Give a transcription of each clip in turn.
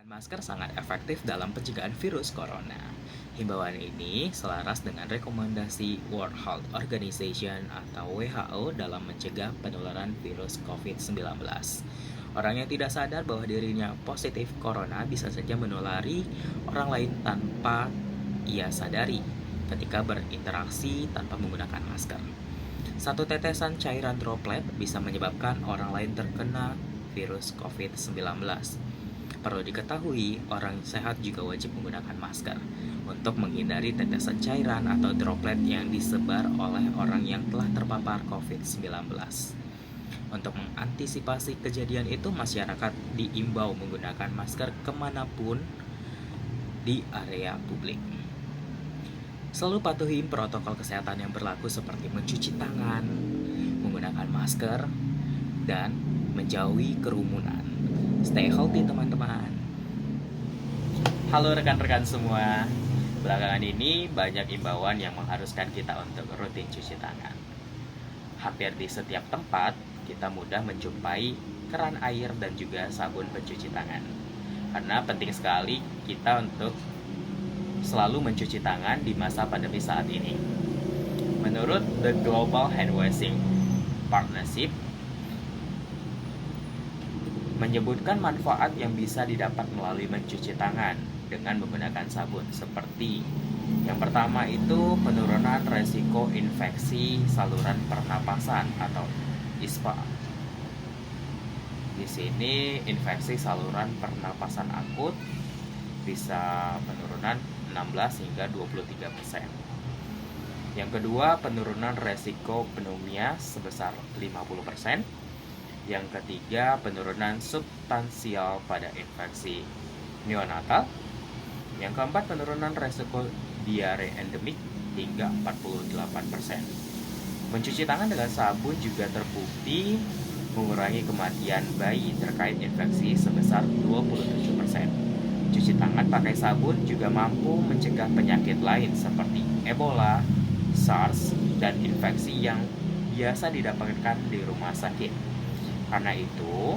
Masker sangat efektif dalam pencegahan virus corona. Himbauan ini selaras dengan rekomendasi World Health Organization atau WHO dalam mencegah penularan virus COVID-19. Orang yang tidak sadar bahwa dirinya positif corona bisa saja menulari orang lain tanpa ia sadari ketika berinteraksi tanpa menggunakan masker. Satu tetesan cairan droplet bisa menyebabkan orang lain terkena virus COVID-19. Perlu diketahui, orang sehat juga wajib menggunakan masker untuk menghindari tetesan cairan atau droplet yang disebar oleh orang yang telah terpapar COVID-19. Untuk mengantisipasi kejadian itu, masyarakat diimbau menggunakan masker kemanapun di area publik. Selalu patuhi protokol kesehatan yang berlaku seperti mencuci tangan, menggunakan masker, dan menjauhi kerumunan. Stay healthy teman-teman. Halo rekan-rekan semua. Belakangan ini banyak imbauan yang mengharuskan kita untuk rutin cuci tangan. Hampir di setiap tempat kita mudah menjumpai keran air dan juga sabun pencuci tangan. Karena penting sekali kita untuk selalu mencuci tangan di masa pandemi saat ini. Menurut The Global Hand Washing Partnership menyebutkan manfaat yang bisa didapat melalui mencuci tangan dengan menggunakan sabun seperti yang pertama itu penurunan resiko infeksi saluran pernapasan atau ISPA. Di sini infeksi saluran pernapasan akut bisa penurunan 16 hingga 23%. Yang kedua, penurunan resiko pneumonia sebesar 50%. Yang ketiga, penurunan substansial pada infeksi neonatal. Yang keempat, penurunan resiko diare endemik hingga 48%. Mencuci tangan dengan sabun juga terbukti mengurangi kematian bayi terkait infeksi sebesar 27%. Cuci tangan pakai sabun juga mampu mencegah penyakit lain seperti Ebola, SARS, dan infeksi yang biasa didapatkan di rumah sakit. Karena itu,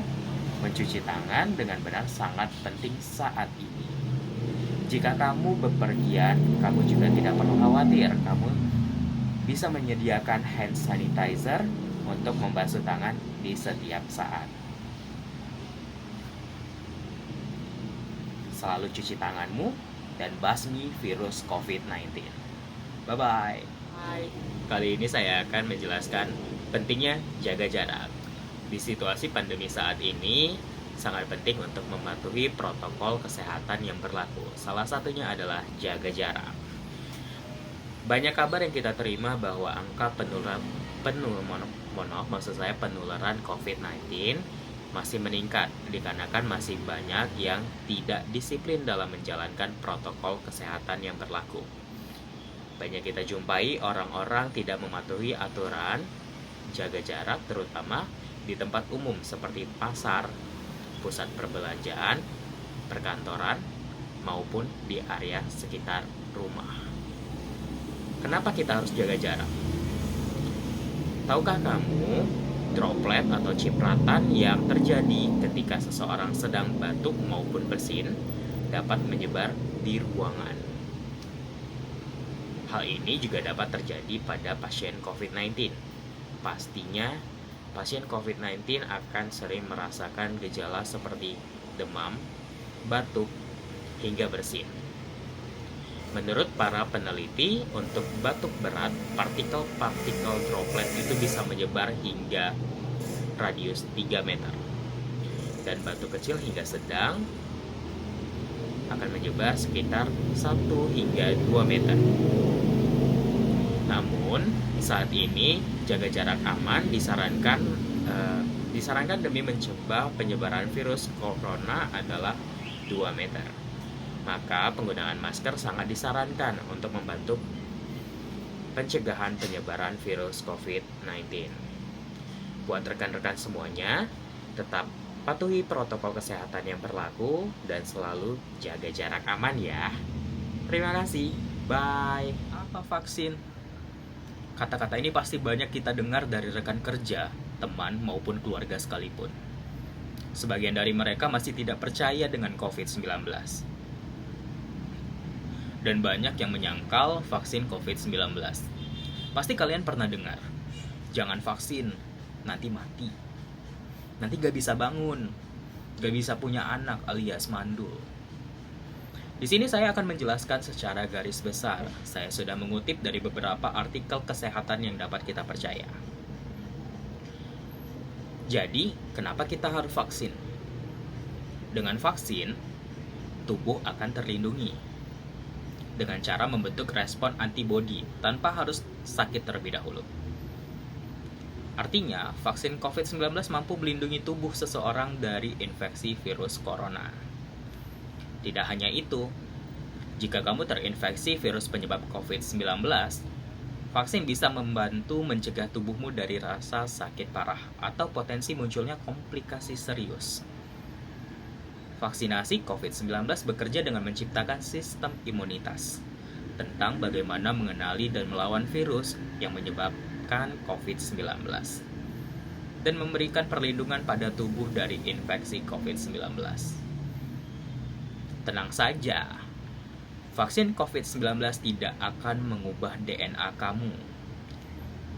mencuci tangan dengan benar sangat penting saat ini. Jika kamu bepergian, kamu juga tidak perlu khawatir. Kamu bisa menyediakan hand sanitizer untuk membasuh tangan di setiap saat. Selalu cuci tanganmu dan basmi virus COVID-19. Bye-bye. Hai. Kali ini saya akan menjelaskan pentingnya jaga jarak. Di situasi pandemi saat ini, sangat penting untuk mematuhi protokol kesehatan yang berlaku. Salah satunya adalah jaga jarak. Banyak kabar yang kita terima bahwa angka penularan COVID-19 masih meningkat dikarenakan masih banyak yang tidak disiplin dalam menjalankan protokol kesehatan yang berlaku. Banyak kita jumpai orang-orang tidak mematuhi aturan jaga jarak, terutama di tempat umum seperti pasar, pusat perbelanjaan, perkantoran, maupun di area sekitar rumah. Kenapa kita harus jaga jarak? Tahukah kamu droplet atau cipratan yang terjadi ketika seseorang sedang batuk maupun bersin dapat menyebar di ruangan? Hal ini juga dapat terjadi pada pasien COVID-19. Pastinya, pasien COVID-19 akan sering merasakan gejala seperti demam, batuk, hingga bersin. Menurut para peneliti, untuk batuk berat, partikel-partikel droplet itu bisa menyebar hingga radius 3 meter. Dan batuk kecil hingga sedang akan menyebar sekitar 1 hingga 2 meter. Namun, saat ini jaga jarak aman disarankan demi mencegah penyebaran virus corona adalah 2 meter. Maka penggunaan masker sangat disarankan untuk membantu pencegahan penyebaran virus COVID-19. Buat rekan-rekan semuanya, tetap patuhi protokol kesehatan yang berlaku dan selalu jaga jarak aman ya. Terima kasih. Bye. Apa vaksin? Kata-kata ini pasti banyak kita dengar dari rekan kerja, teman, maupun keluarga sekalipun. Sebagian dari mereka masih tidak percaya dengan COVID-19. Dan banyak yang menyangkal vaksin COVID-19. Pasti kalian pernah dengar, jangan vaksin, nanti mati. Nanti gak bisa bangun, gak bisa punya anak alias mandul. Di sini saya akan menjelaskan secara garis besar. Saya sudah mengutip dari beberapa artikel kesehatan yang dapat kita percaya. Jadi, kenapa kita harus vaksin? Dengan vaksin, tubuh akan terlindungi dengan cara membentuk respon antibodi tanpa harus sakit terlebih dahulu. Artinya, vaksin COVID-19 mampu melindungi tubuh seseorang dari infeksi virus corona. Tidak hanya itu, jika kamu terinfeksi virus penyebab COVID-19, vaksin bisa membantu mencegah tubuhmu dari rasa sakit parah atau potensi munculnya komplikasi serius. Vaksinasi COVID-19 bekerja dengan menciptakan sistem imunitas tentang bagaimana mengenali dan melawan virus yang menyebabkan COVID-19 dan memberikan perlindungan pada tubuh dari infeksi COVID-19. Tenang saja, vaksin COVID-19 tidak akan mengubah DNA kamu.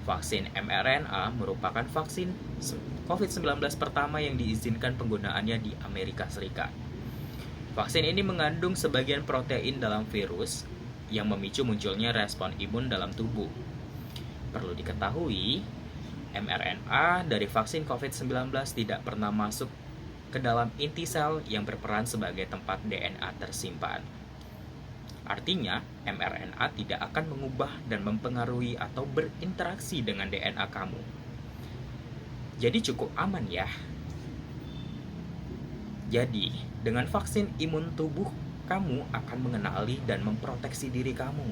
Vaksin mRNA merupakan vaksin COVID-19 pertama yang diizinkan penggunaannya di Amerika Serikat. Vaksin ini mengandung sebagian protein dalam virus yang memicu munculnya respon imun dalam tubuh. Perlu diketahui, mRNA dari vaksin COVID-19 tidak pernah masuk ke dalam inti sel yang berperan sebagai tempat DNA tersimpan. Artinya, mRNA tidak akan mengubah dan mempengaruhi atau berinteraksi dengan DNA kamu. Jadi cukup aman ya. Jadi, dengan vaksin imun tubuh, kamu akan mengenali dan memproteksi diri kamu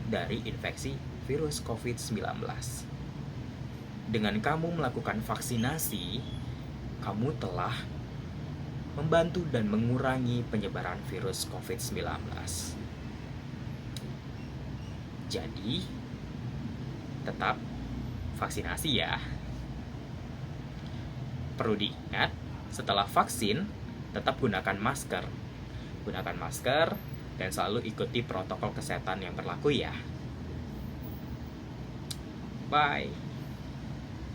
dari infeksi virus COVID-19. Dengan kamu melakukan vaksinasi, kamu telah membantu dan mengurangi penyebaran virus COVID-19. Jadi, tetap vaksinasi ya. Perlu diingat, setelah vaksin, tetap gunakan masker. Gunakan masker dan selalu ikuti protokol kesehatan yang berlaku ya. Bye.